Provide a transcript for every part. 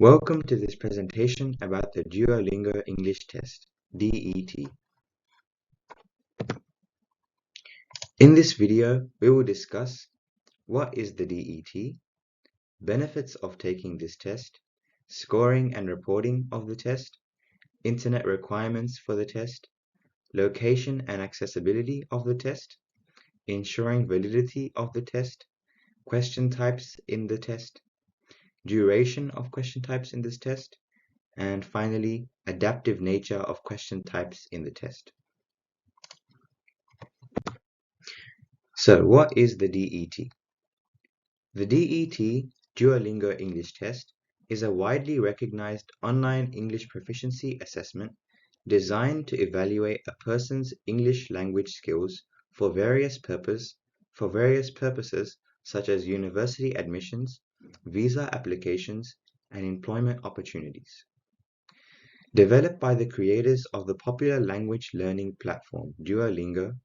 Welcome to this presentation about the Duolingo English Test, DET. In this video, we will discuss what is the DET, benefits of taking this test, scoring and reporting of the test, internet requirements for the test, location and accessibility of the test, ensuring validity of the test, question types in the test, duration of question types in this test, and finally, adaptive nature of question types in the test. So, what is the DET? The DET, Duolingo English Test, is a widely recognized online English proficiency assessment designed to evaluate a person's English language skills for various purposes such as university admissions, visa applications, and employment opportunities. Developed by the creators of the popular language learning platform Duolingo,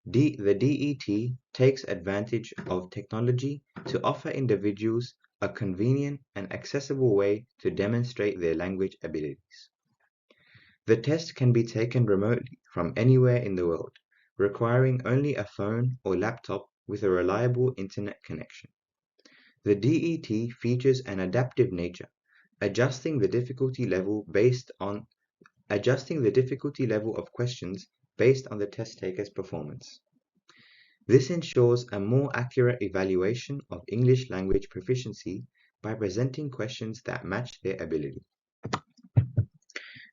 the DET takes advantage of technology to offer individuals a convenient and accessible way to demonstrate their language abilities. The test can be taken remotely from anywhere in the world, requiring only a phone or laptop with a reliable internet connection. The DET features an adaptive nature, adjusting the difficulty level of questions based on the test taker's performance. This ensures a more accurate evaluation of English language proficiency by presenting questions that match their ability.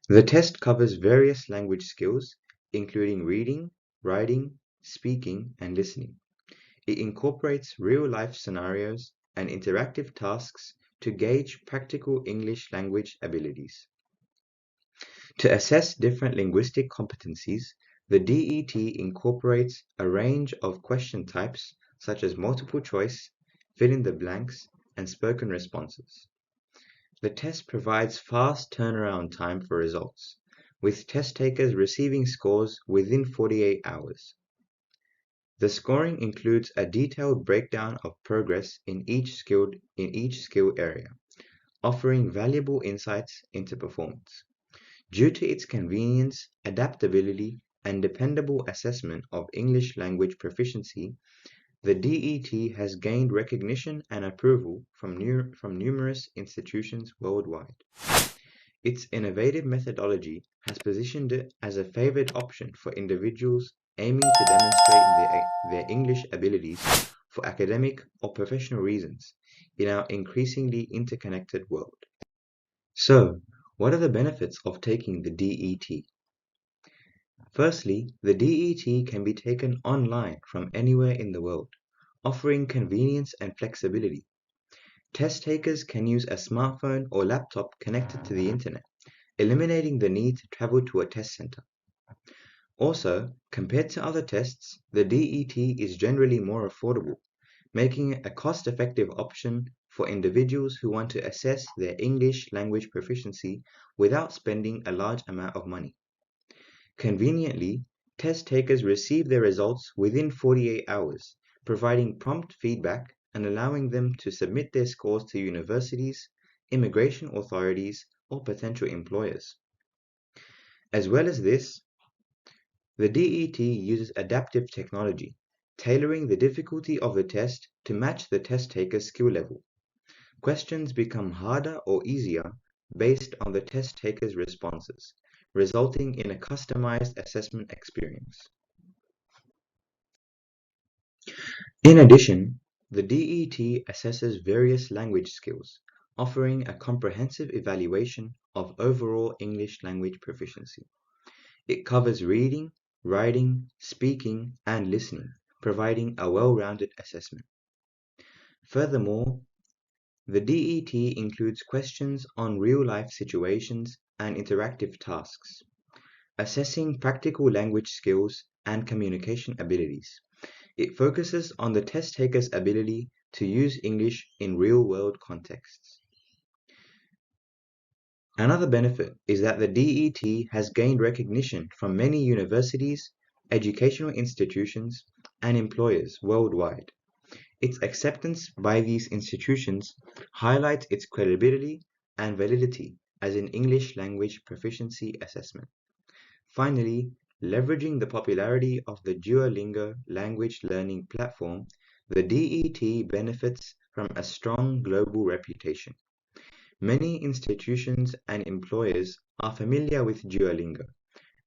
The test covers various language skills, including reading, writing, speaking, and listening. It incorporates real-life scenarios and interactive tasks to gauge practical English language abilities. To assess different linguistic competencies, the DET incorporates a range of question types such as multiple choice, fill in the blanks, and spoken responses. The test provides fast turnaround time for results, with test takers receiving scores within 48 hours. The scoring includes a detailed breakdown of progress in each skill area, offering valuable insights into performance. Due to its convenience, adaptability, and dependable assessment of English language proficiency, the DET has gained recognition and approval from numerous institutions worldwide. Its innovative methodology has positioned it as a favored option for individuals aiming to demonstrate their English abilities for academic or professional reasons in our increasingly interconnected world. So, what are the benefits of taking the DET? Firstly, the DET can be taken online from anywhere in the world, offering convenience and flexibility. Test takers can use a smartphone or laptop connected to the internet, eliminating the need to travel to a test center. Also, compared to other tests, the DET is generally more affordable, making it a cost-effective option for individuals who want to assess their English language proficiency without spending a large amount of money. Conveniently, test takers receive their results within 48 hours, providing prompt feedback and allowing them to submit their scores to universities, immigration authorities, or potential employers. As well as this, the DET uses adaptive technology, tailoring the difficulty of the test to match the test taker's skill level. Questions become harder or easier based on the test taker's responses, resulting in a customized assessment experience. In addition, the DET assesses various language skills, offering a comprehensive evaluation of overall English language proficiency. It covers reading, writing, speaking, and listening, providing a well-rounded assessment. Furthermore, the DET includes questions on real-life situations and interactive tasks, assessing practical language skills and communication abilities. It focuses on the test taker's ability to use English in real-world contexts. Another benefit is that the DET has gained recognition from many universities, educational institutions, and employers worldwide. Its acceptance by these institutions highlights its credibility and validity as an English language proficiency assessment. Finally, leveraging the popularity of the Duolingo language learning platform, the DET benefits from a strong global reputation. Many institutions and employers are familiar with Duolingo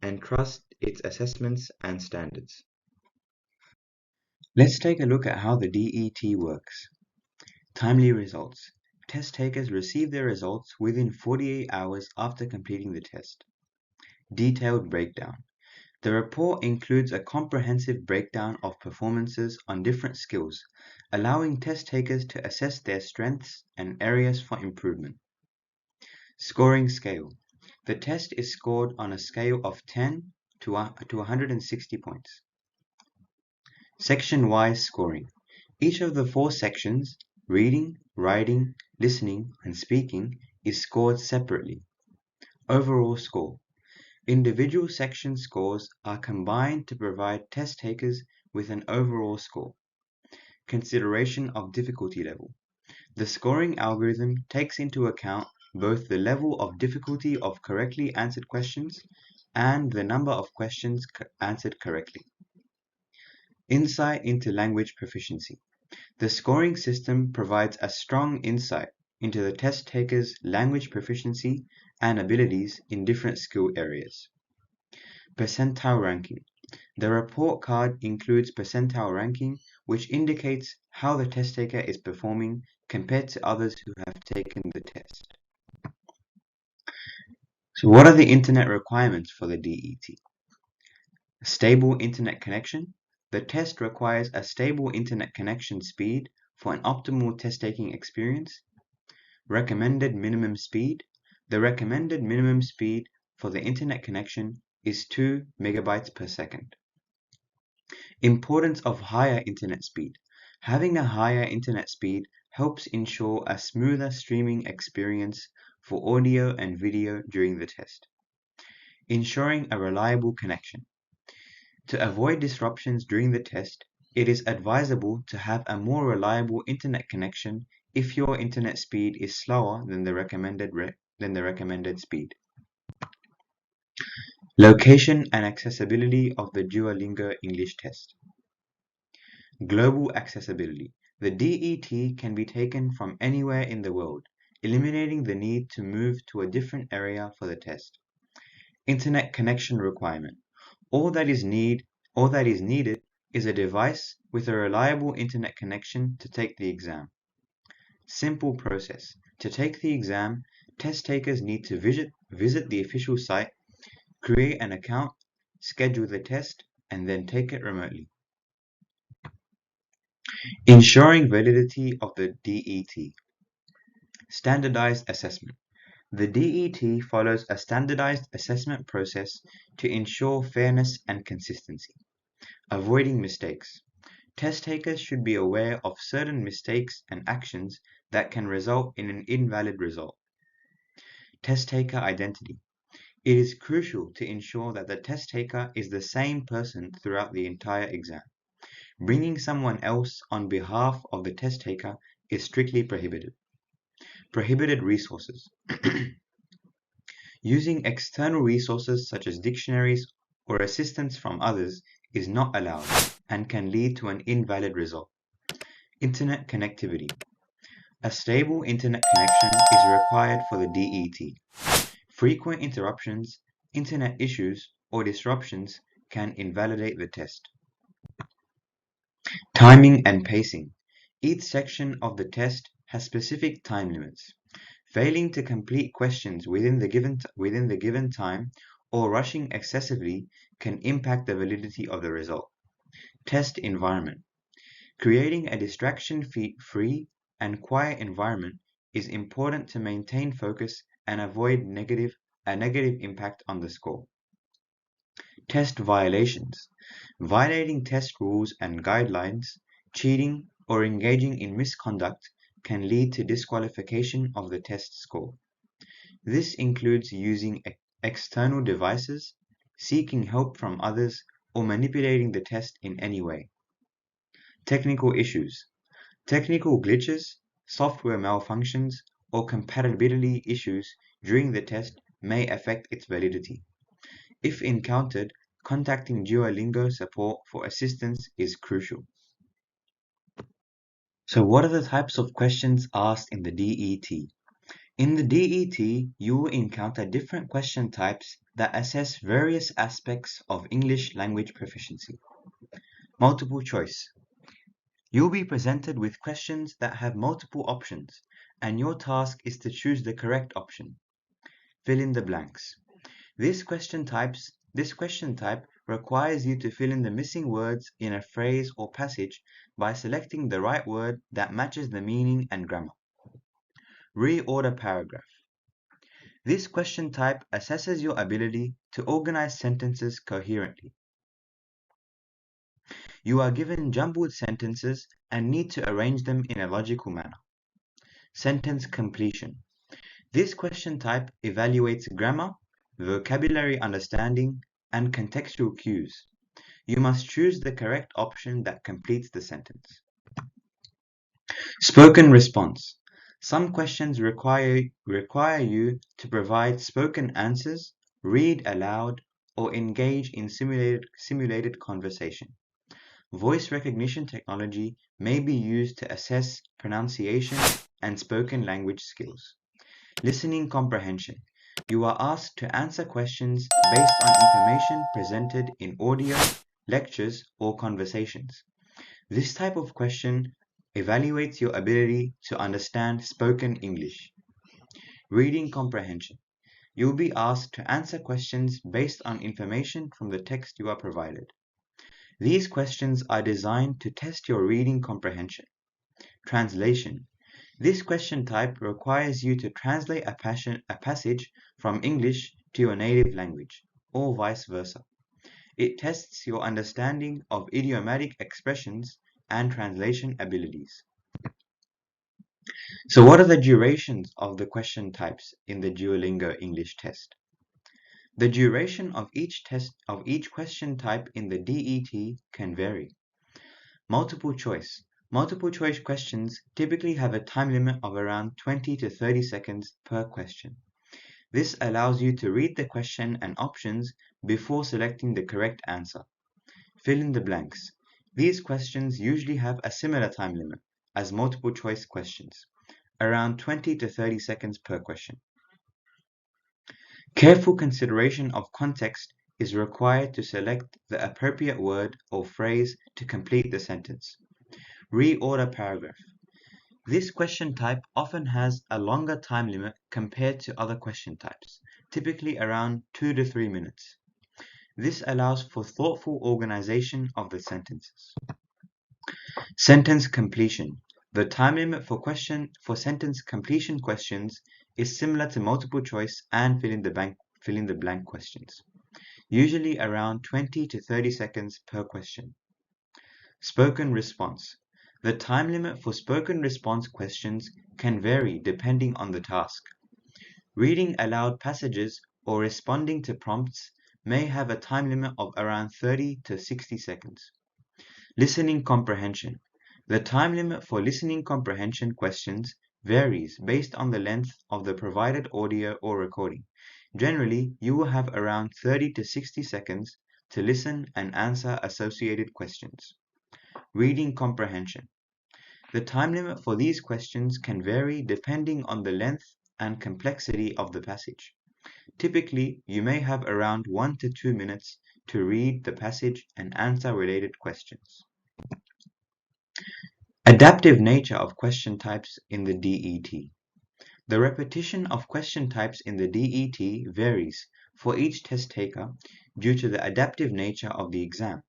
and trust its assessments and standards. Let's take a look at how the DET works. Timely results. Test takers receive their results within 48 hours after completing the test. Detailed breakdown. The report includes a comprehensive breakdown of performances on different skills, allowing test takers to assess their strengths and areas for improvement. Scoring scale. The test is scored on a scale of 10 to 160 points. Section-wise scoring. Each of the 4 sections, reading, writing, listening, and speaking, is scored separately. Overall score. Individual section scores are combined to provide test takers with an overall score. Consideration of difficulty level. The scoring algorithm takes into account both the level of difficulty of correctly answered questions and the number of questions answered correctly. Insight into language proficiency. The scoring system provides a strong insight into the test taker's language proficiency and abilities in different skill areas. Percentile ranking. The report card includes percentile ranking, which indicates how the test taker is performing compared to others who have taken the test. So what are the internet requirements for the DET? A stable internet connection. The test requires a stable internet connection speed for an optimal test-taking experience. Recommended minimum speed. The recommended minimum speed for the internet connection is 2 megabytes per second. Importance of higher internet speed. Having a higher internet speed helps ensure a smoother streaming experience for audio and video during the test. Ensuring a reliable connection. To avoid disruptions during the test, it is advisable to have a more reliable internet connection if your internet speed is slower than the recommended speed. Location and accessibility of the Duolingo English Test. Global accessibility. The DET can be taken from anywhere in the world, eliminating the need to move to a different area for the test. Internet connection requirement. All that is needed is a device with a reliable internet connection to take the exam. Simple process. To take the exam, test takers need to visit the official site, create an account, schedule the test, and then take it remotely. Ensuring validity of the DET. Standardized assessment. The DET follows a standardized assessment process to ensure fairness and consistency. Avoiding mistakes. Test takers should be aware of certain mistakes and actions that can result in an invalid result. Test taker identity. It is crucial to ensure that the test taker is the same person throughout the entire exam. Bringing someone else on behalf of the test taker is strictly prohibited. Prohibited resources. Using external resources such as dictionaries or assistance from others is not allowed and can lead to an invalid result. Internet connectivity. A stable internet connection is required for the DET. Frequent interruptions, internet issues, or disruptions can invalidate the test. Timing and pacing. Each section of the test has specific time limits. Failing to complete questions within the given time or rushing excessively can impact the validity of the result. Test environment. Creating a distraction-free and quiet environment is important to maintain focus and avoid a negative impact on the score. Test violations. Violating test rules and guidelines, cheating, or engaging in misconduct can lead to disqualification of the test score. This includes using external devices, seeking help from others, or manipulating the test in any way. Technical issues. Technical glitches, software malfunctions, or compatibility issues during the test may affect its validity. If encountered, contacting Duolingo support for assistance is crucial. So what are the types of questions asked in the DET? In the DET, you will encounter different question types that assess various aspects of English language proficiency. Multiple choice. You'll be presented with questions that have multiple options, and your task is to choose the correct option. Fill in the blanks. This question type requires you to fill in the missing words in a phrase or passage by selecting the right word that matches the meaning and grammar. Reorder paragraph. This question type assesses your ability to organize sentences coherently. You are given jumbled sentences and need to arrange them in a logical manner. Sentence completion. This question type evaluates grammar, vocabulary understanding, and contextual cues. You must choose the correct option that completes the sentence. Spoken response. Some questions require you to provide spoken answers, read aloud, or engage in simulated conversation. Voice recognition technology may be used to assess pronunciation and spoken language skills. Listening comprehension. You are asked to answer questions based on information presented in audio, lectures, or conversations. This type of question evaluates your ability to understand spoken English. Reading comprehension. You will be asked to answer questions based on information from the text you are provided. These questions are designed to test your reading comprehension. Translation. This question type requires you to translate a passage from English to your native language, or vice versa. It tests your understanding of idiomatic expressions and translation abilities. So what are the durations of the question types in the Duolingo English Test? The duration of each question type in the DET can vary. Multiple choice. Multiple choice questions typically have a time limit of around 20 to 30 seconds per question. This allows you to read the question and options before selecting the correct answer. Fill in the blanks. These questions usually have a similar time limit as multiple choice questions, around 20 to 30 seconds per question. Careful consideration of context is required to select the appropriate word or phrase to complete the sentence. Reorder paragraph. This question type often has a longer time limit compared to other question types, typically around 2 to 3 minutes. This allows for thoughtful organization of the sentences. Sentence completion. The time limit for sentence completion questions is similar to multiple choice and fill in the blank questions, usually around 20 to 30 seconds per question. Spoken response. The time limit for spoken response questions can vary depending on the task. Reading aloud passages or responding to prompts may have a time limit of around 30 to 60 seconds. Listening comprehension. The time limit for listening comprehension questions varies based on the length of the provided audio or recording. Generally, you will have around 30 to 60 seconds to listen and answer associated questions. Reading comprehension. The time limit for these questions can vary depending on the length and complexity of the passage. Typically, you may have around 1 to 2 minutes to read the passage and answer related questions. Adaptive nature of question types in the DET. The repetition of question types in the DET varies for each test taker due to the adaptive nature of the exam.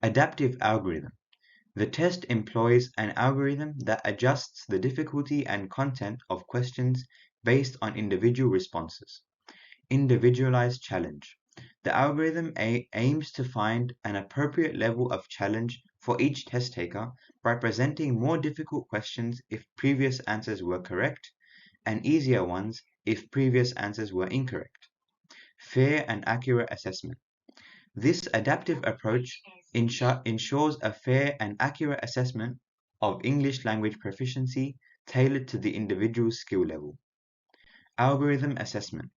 Adaptive algorithm. The test employs an algorithm that adjusts the difficulty and content of questions based on individual responses. Individualized challenge. The algorithm aims to find an appropriate level of challenge for each test taker by presenting more difficult questions if previous answers were correct, and easier ones if previous answers were incorrect. Fair and accurate assessment. This adaptive approach ensures a fair and accurate assessment of English language proficiency tailored to the individual's skill level. Algorithm assessment.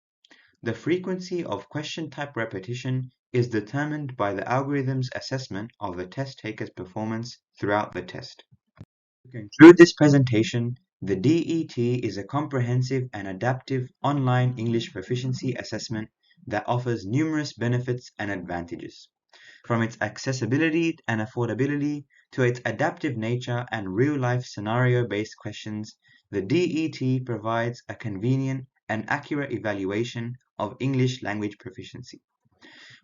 The frequency of question type repetition is determined by the algorithm's assessment of the test taker's performance throughout the test. To conclude this presentation, the DET is a comprehensive and adaptive online English proficiency assessment that offers numerous benefits and advantages. From its accessibility and affordability to its adaptive nature and real-life scenario-based questions, the DET provides a convenient and accurate evaluation of English language proficiency.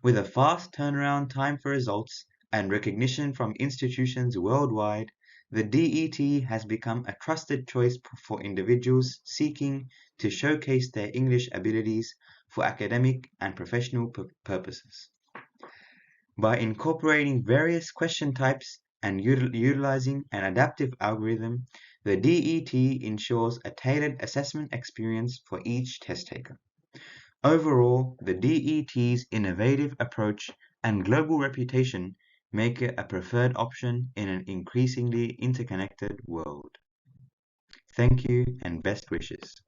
With a fast turnaround time for results and recognition from institutions worldwide, the DET has become a trusted choice for individuals seeking to showcase their English abilities for academic and professional purposes. By incorporating various question types and utilizing an adaptive algorithm, the DET ensures a tailored assessment experience for each test taker. Overall, the DET's innovative approach and global reputation make it a preferred option in an increasingly interconnected world. Thank you and best wishes.